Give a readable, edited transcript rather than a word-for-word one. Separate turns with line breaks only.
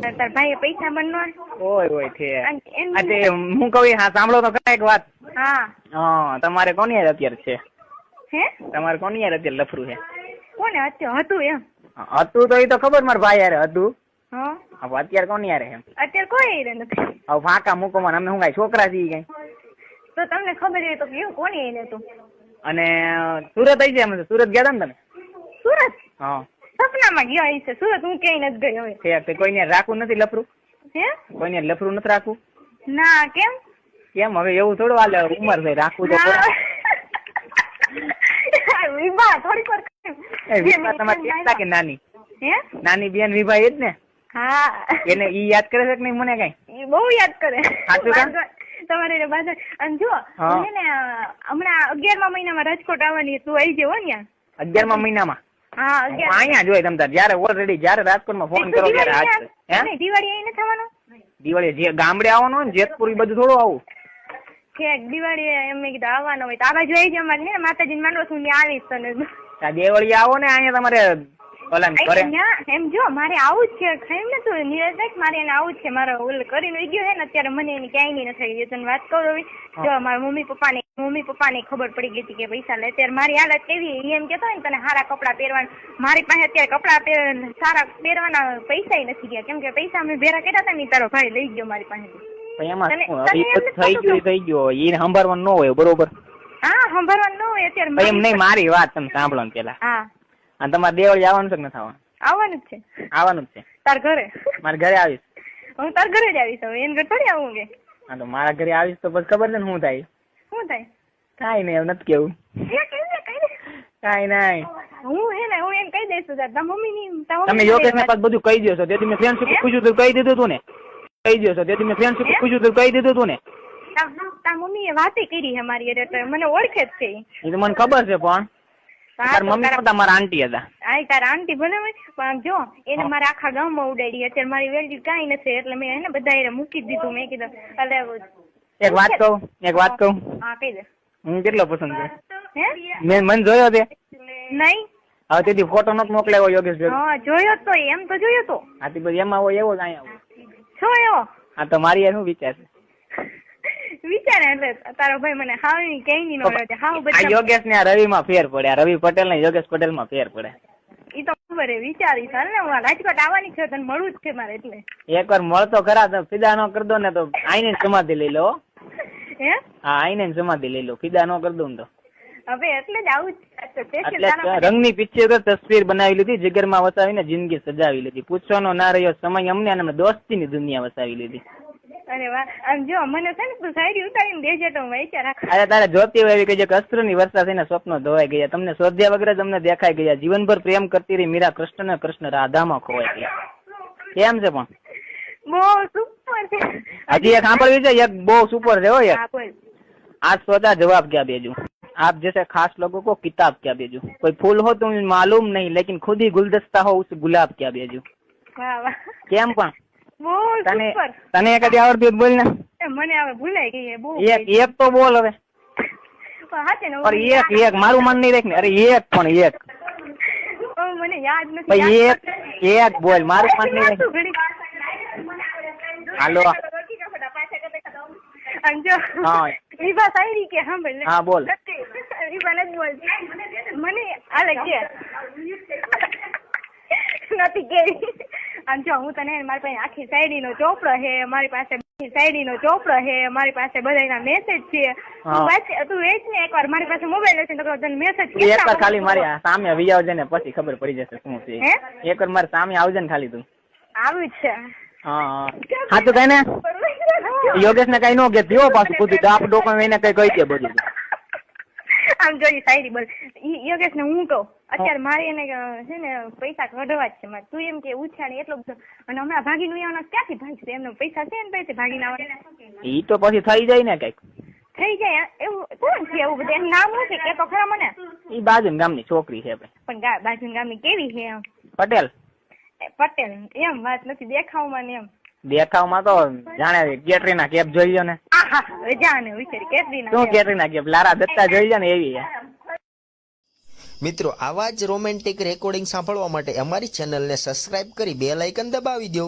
તાર ભાઈ પૈસા બનનો
ઓય છે આ હું કહું હા સાંભળો તો ખરા એક વાત. હા તમારે કોની યાર અત્યારે છે?
હે
તમારે કોની યાર અત્યારે લફરું છે?
કોને અત્યારે હતું એમ?
હતું તો એ તો ખબર મારા ભાઈ યાર હતું.
હા
હવે અત્યારે કોની યાર એમ?
અત્યારે કોઈ યાર નથી.
હવે ફાંકા મૂકો મને, અમને શું કાંઈ છોકરા છીએ કઈ?
તો તમને ખબર હોય તો કેવું કોની યાર હતું?
અને સુરત આવી જાય, સુરત ગયા હતા ને તમે?
સુરત?
હા
સપનામાં ગયા હશે. સુરત હું ક્યાંય નથી ગઈ હવે.
છે કોઈને રાખવું નથી લફરું?
હે
કોઈને લફરું નથી રાખવું?
ના કેમ?
કેમ હવે એવું થોડું હાલે, ઉંમર થઈ રાખવું તો
વિભા થોડીક વાર
વિભા તમારી બેન કે નાની?
હે
નાની બેન વિભા એ જ ને?
હા
એને ઈ યાદ કરે છે કે નહીં મને કઈ?
બહુ યાદ કરે.
સાચું કામ?
તમારે બાજુ અને જો મને ને હમણાં 11મા મહિનામાં રાજકોટ આવવાની, તું આવી જવો ને
11મા મહિનામાં?
હા
અહીંયા જોઈ તમ તાર જયારે ઓલરેડી જયારે રાજકોટમાં ફોન કરો ત્યારે આજ
દિવાળી અહીં નથી આવવાનું?
દિવાળી જે ગામડે આવવાનું ને જેતપુર બધું થોડું આવું
છે. દિવાળી એમ મેં કીધું આવવાનું હોય તો આ બાજુ આવી જવા ને માતાજી માંડવો છું ત્યાં આવીશ તને.
દેવળી આવો ને અહીંયા તમારે
એમ જો મારે આવું જ છે. ખાઈ ને તું નીરજ મારે એને આવું જ છે. મારો ઓલ કરીને ગયો છે ને અત્યારે મને એની ક્યાંય નહીં નથી. તને વાત કરું જો મારા મમ્મી પપ્પાને ખબર પડી ગઈ હતી કે પૈસા લે. અત્યારે મારી હાલત કેવી એમ કેતો ને તને સારા કપડા પહેરવાના, મારી પાસે અત્યારે કપડા સારા પહેરવાના પૈસા નથી ગયા કેમ કે પૈસા અમે ભેરા કર્યા હતા ને તારો ભાઈ લઈ ગયો મારી પાસેથી.
થઈ ગયો એ સંભાળવાનું ન હોય બરોબર?
હા સંભાળવાનું ન હોય અત્યારે.
એમ નહીં મારી વાત તમે સાંભળો ને પેલા.
હા
અને તમારે દેવળી આવવાનું છે કે નથી આવવાનું?
આવવાનું જ છે.
આવવાનું જ છે
તાર ઘરે?
મારા ઘરે આવીશ.
હું તાર ઘરે જ આવીશ. હવે એને ઘરે થોડી આવું કે? હા
તો મારા ઘરે આવીશ તો પછી ખબર છે ને શું થાય?
શું થાય?
કાઈ નહીં એવું નથી કેવું. કાઈ નહીં
હું હે ને હું એને કહી દઈશ. તારા મમ્મી ની
તમે યોગેશ ને પાછું બધું કહી દો છો. તેથી મેં ફ્રેન્ડશીપ પૂછ્યું તું કહી દીધું તું ને? કહી દો છો. તેથી મેં ફ્રેન્ડશીપ પૂછ્યું તું કહી દીધું તું ને?
તાર મમ્મી એ વાતે કરી છે મારી એટલે મને ઓળખે જ છે.
એ તો મને ખબર છે પણ તાર મમ્મી નતા મારા આંટી હતા.
હા તારા આંટી ભલે પણ જો એને મારે આખા ગામમાં ઉડાડી. અત્યારે મારી વેલ્યુ કાંઈ નથી એટલે મેં એને બધા મૂકી દીધું. મેં કીધું
એક વાત કહું?
હા કહી દે.
હું કેટલો પસંદ કરું? મેં મને જોયો તે
નહીં?
હવે તેથી ફોટો નથી મોકલાયો યોગેશ ભાઈ?
હા જોયો તો એમ તો જોયો તો.
હા તે પછી એમાં હોય એવો જ અહીંયા
છો એવો?
હા તો મારી યાર શું વિચાર છે?
વિચારે એટલે તારો ભાઈ મને હાવ કઈ નહીં નડે. હાવ બધા
યોગેશ ને રવિ માં ફેર પડે. રવિ પટેલ ને યોગેશ પટેલ માં ફેર પડે.
ઈ તો ખબર હે. વિચારી ચાલ ને હું રાજકોટ આવવાની છે તને મળવું જ છે મારે એટલે.
એકવાર મળતો ખરા તો ફિદા નો કર દો ને તો આઈને સમાધિ લઈ લો.
હે?
હા આઈને સમાધિ લઈ લો. ફિદા નો કર દઉં તો
હવે એટલે જ આવું
એટલે રંગની પિક્ચર તસવીર બનાવી લીધી, જીગરમાં વસાવીને જિંદગી સજાવી લીધી. પૂછવાનો ના રહ્યો સમય અમને અને દોસ્તીની દુનિયા વસાવી લીધી.
અરે વાહ. આમ જો મને છે ને તું શાયરી ઉતારીને દેજે તો હું વિચાર રાખું.
અરે તારે જોતી હોય એવી કહીએ કે અસ્ત્રની વર્ષા થઈને સ્વપ્નો ધોવાઈ ગયા, તમને શોધ્યા વગર જ અમને દેખાઈ ગયા, જીવનભર પ્રેમ કરતી રહી મીરા કૃષ્ણ ને કૃષ્ણ રાધામાં ખોવાઈ ગયા. કેમ છે પણ?
બહુ સુપર છે.
હજી એક સાંભળવી છે? એક બહુ સુપર છે હો.
બોલ.
आज सोचा जवाब क्या भेजूं, आप जैसे खास लोगों को किताब क्या भेजूं, कोई फूल हो तो मालूम नहीं लेकिन खुद ही गुलदस्ता हो उस गुलाब क्या भेजूं.
વાહ વાહ.
કેમ પણ?
બહુ સુપર.
તને એકાદી આવડતી બોલ ને.
મને હવે ભૂલાઈ ગઈ બહુ.
એક તો બોલ હવે.
હાચે ને
એક મારું મન નહીં રાખ ને. અરે એક પણ એક
મને યાદ નથી.
એક બોલ મારું મન નહીં રાખ. હાલો
અંજો વિભા શાયરી કે સાંભળ.
હા બોલ.
વિભા નથી બોલતી મને આલે કે નથી કેવી. અંજો હું તને મારી પાસે આખી શાયરી નો ચોપડો હે, મારી પાસે શાયરી નો ચોપડો હે, મારી પાસે બધાના મેસેજ છે. તું વેચ ને એકવાર મારી પાસે મોબાઈલ હશે તો તને મેસેજ
એકવાર ખાલી મારી સામે આવી આવજે ને પછી ખબર પડી જશે શું છે. એકવાર મારી સામે આવજે ને ખાલી તું.
આવું જ છે.
હા તો કઈ ને યોગેશ ને કઈ નો કે પીવો પાછું કુદી ડાપ ડોકણ એને કઈ કહી દે બધું.
આમ જોઈ શાયરી બોલ. યોગેશ ને હું કહું અત્યારે મારે એને છે ને પૈસા કઢવા જ છે મારે. તું એમ કે ઉછાળે એટલો બધો અને હમણાં ભાગી નું આવવાના ક્યાંથી ભાગશે? એમને પૈસા છે ને પૈસે ભાગીને આવવાના.
ઈ તો પછી થઈ જાય ને કઈક
થઈ જાય એવું કોણ છે એવું બધું? એનું નામ શું છે કે તો ખરા મને?
ઈ બાજુ ગામની છોકરી છે
પણ બાજુ ગામની કેવી છે? એમ
પટેલ.
પટેલ એમ વાત નથી દેખાવમાં ને એમ.
દેખાવમાં તો જાણે કેટરીના કેફ જોઈ લો ને.
જાણે વિચારી કેટરીના
શું કેટરીના કેફ લારા દત્તા જોઈ લો ને એવી.
મિત્રો આવા જ રોમેન્ટિક રેકોર્ડિંગ સાંભળવા માટે અમારી ચેનલને સબસ્ક્રાઇબ કરી બેલ આઇકન દબાવી દો.